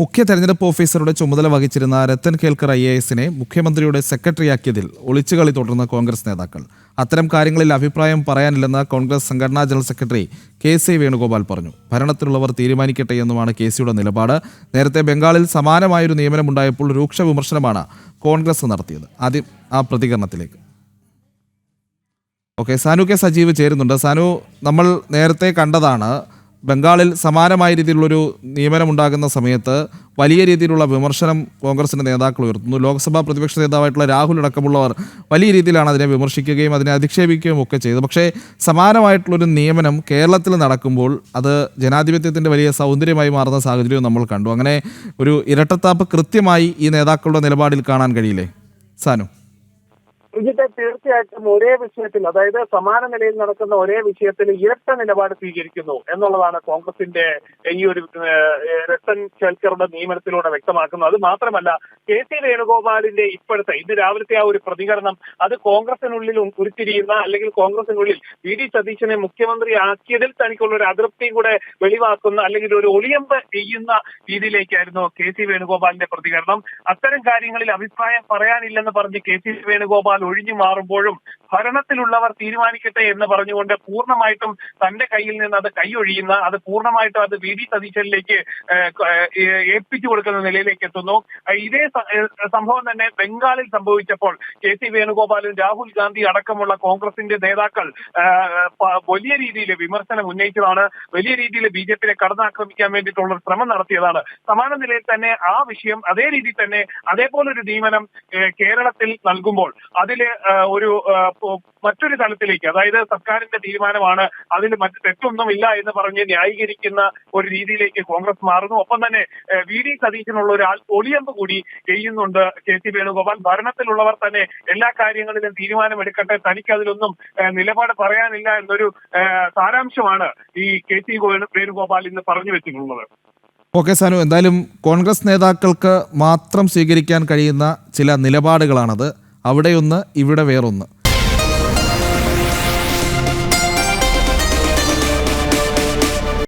മുഖ്യ തെരഞ്ഞെടുപ്പ് ഓഫീസറുടെ ചുമതല വഹിച്ചിരുന്ന രത്തൻ കേൽക്കർ IAS-നെ മുഖ്യമന്ത്രിയുടെ സെക്രട്ടറിയാക്കിയതിൽ ഒളിച്ചുകളി തുടർന്ന കോൺഗ്രസ് നേതാക്കൾ. അത്തരം കാര്യങ്ങളിൽ അഭിപ്രായം പറയാനില്ലെന്ന് കോൺഗ്രസ് സംഘടനാ ജനറൽ സെക്രട്ടറി KC വേണുഗോപാൽ പറഞ്ഞു. ഭരണത്തിലുള്ളവർ തീരുമാനിക്കട്ടെ എന്നുമാണ് KCയുടെ നിലപാട്. നേരത്തെ ബംഗാളിൽ സമാനമായൊരു നിയമനമുണ്ടായപ്പോൾ രൂക്ഷ വിമർശനമാണ് കോൺഗ്രസ് നടത്തിയത്. ആദ്യം ആ പ്രതികരണത്തിലേക്ക്. ഓക്കെ, സാനു കെ സജീവ് ചേരുന്നുണ്ട്. സാനു, നമ്മൾ നേരത്തെ കണ്ടതാണ് ബംഗാളിൽ സമാനമായ രീതിയിലുള്ളൊരു നിയമനമുണ്ടാകുന്ന സമയത്ത് വലിയ രീതിയിലുള്ള വിമർശനം കോൺഗ്രസിൻ്റെ നേതാക്കൾ ഉയർത്തുന്നു. ലോക്സഭാ പ്രതിപക്ഷ നേതാവായിട്ടുള്ള രാഹുൽ അടക്കമുള്ളവർ വലിയ രീതിയിലാണ് അതിനെ വിമർശിക്കുകയും അതിനെ അധിക്ഷേപിക്കുകയും ഒക്കെ ചെയ്തു. പക്ഷേ സമാനമായിട്ടുള്ളൊരു നിയമനം കേരളത്തിൽ നടക്കുമ്പോൾ അത് ജനാധിപത്യത്തിൻ്റെ വലിയ സൗന്ദര്യമായി മാറുന്ന സാഹചര്യവും നമ്മൾ കണ്ടു. അങ്ങനെ ഒരു ഇരട്ടത്താപ്പ് കൃത്യമായി ഈ നേതാക്കളുടെ നിലപാടിൽ കാണാൻ കഴിയില്ലേ സാനു? തീർച്ചയായിട്ടും ഒരേ വിഷയത്തിൽ, അതായത് സമാന നിലയിൽ നടക്കുന്ന ഒരേ വിഷയത്തിൽ ഇരട്ട നിലപാട് സ്വീകരിക്കുന്നു എന്നുള്ളതാണ് കോൺഗ്രസിന്റെ ഈ ഒരു രത്തൻ കേൽക്കറുടെ നിയമനത്തിലൂടെ വ്യക്തമാക്കുന്നത്. അത് മാത്രമല്ല, KC വേണുഗോപാലിന്റെ ഇപ്പോഴത്തെ ഇന്ന് രാവിലത്തെ ആ ഒരു പ്രതികരണം അത് കോൺഗ്രസിനുള്ളിൽ ഉരുത്തിരിയുന്ന, അല്ലെങ്കിൽ കോൺഗ്രസിനുള്ളിൽ VD സതീശനെ മുഖ്യമന്ത്രിയാക്കിയതിൽ തനിക്കുള്ള ഒരു അതൃപ്തിയും കൂടെ വെളിവാക്കുന്ന, അല്ലെങ്കിൽ ഒരു ഒളിയമ്പ് ചെയ്യുന്ന രീതിയിലേക്കായിരുന്നു KC വേണുഗോപാലിന്റെ പ്രതികരണം. അത്തരം കാര്യങ്ങളിൽ അഭിപ്രായം പറയാനില്ലെന്ന് പറഞ്ഞ് KC വേണുഗോപാൽ ഒഴിഞ്ഞു മാറുമ്പോഴും ഭരണത്തിലുള്ളവർ തീരുമാനിക്കട്ടെ എന്ന് പറഞ്ഞുകൊണ്ട് പൂർണ്ണമായിട്ടും തന്റെ കയ്യിൽ നിന്ന് അത് കൈയൊഴിയുന്ന, അത് പൂർണ്ണമായിട്ടും അത് VD സതീശനിലേക്ക് ഏൽപ്പിച്ചു കൊടുക്കുന്ന നിലയിലേക്ക് എത്തുന്നു. ഇതേ സംഭവം തന്നെ ബംഗാളിൽ സംഭവിച്ചപ്പോൾ KC വേണുഗോപാലും രാഹുൽ ഗാന്ധി അടക്കമുള്ള കോൺഗ്രസിന്റെ നേതാക്കൾ വലിയ രീതിയിൽ വിമർശനം ഉന്നയിച്ചതാണ്. വലിയ രീതിയിൽ BJP-യെ കടന്നാക്രമിക്കാൻ വേണ്ടിയിട്ടുള്ള ഒരു ശ്രമം നടത്തിയതാണ്. സമാന നിലയിൽ തന്നെ ആ വിഷയം അതേ രീതിയിൽ തന്നെ അതേപോലൊരു നിയമനം കേരളത്തിൽ നൽകുമ്പോൾ അതില് ഒരു മറ്റൊരു തലത്തിലേക്ക്, അതായത് സർക്കാരിന്റെ തീരുമാനമാണ്, അതിൽ മറ്റു തെറ്റൊന്നുമില്ല എന്ന് പറഞ്ഞ് ന്യായീകരിക്കുന്ന ഒരു രീതിയിലേക്ക് കോൺഗ്രസ് മാറുന്നു. ഒപ്പം തന്നെ VD സതീശനുള്ള ഒരു ഒളിയമ്പ് കൂടി ചെയ്യുന്നുണ്ട് KC വേണുഗോപാൽ. ഭരണത്തിലുള്ളവർ തന്നെ എല്ലാ കാര്യങ്ങളിലും തീരുമാനമെടുക്കട്ടെ, തനിക്ക് അതിലൊന്നും നിലപാട് പറയാനില്ല എന്നൊരു സാരാംശമാണ് ഈ KC വേണുഗോപാൽ ഇന്ന് പറഞ്ഞു വെച്ചിട്ടുള്ളത്. ഓക്കെ സാനു, എന്തായാലും കോൺഗ്രസ് നേതാക്കൾക്ക് മാത്രം സ്വീകരിക്കാൻ കഴിയുന്ന ചില നിലപാടുകളാണത്. അവിടെയൊന്ന്, ഇവിടെ വേറൊന്ന്.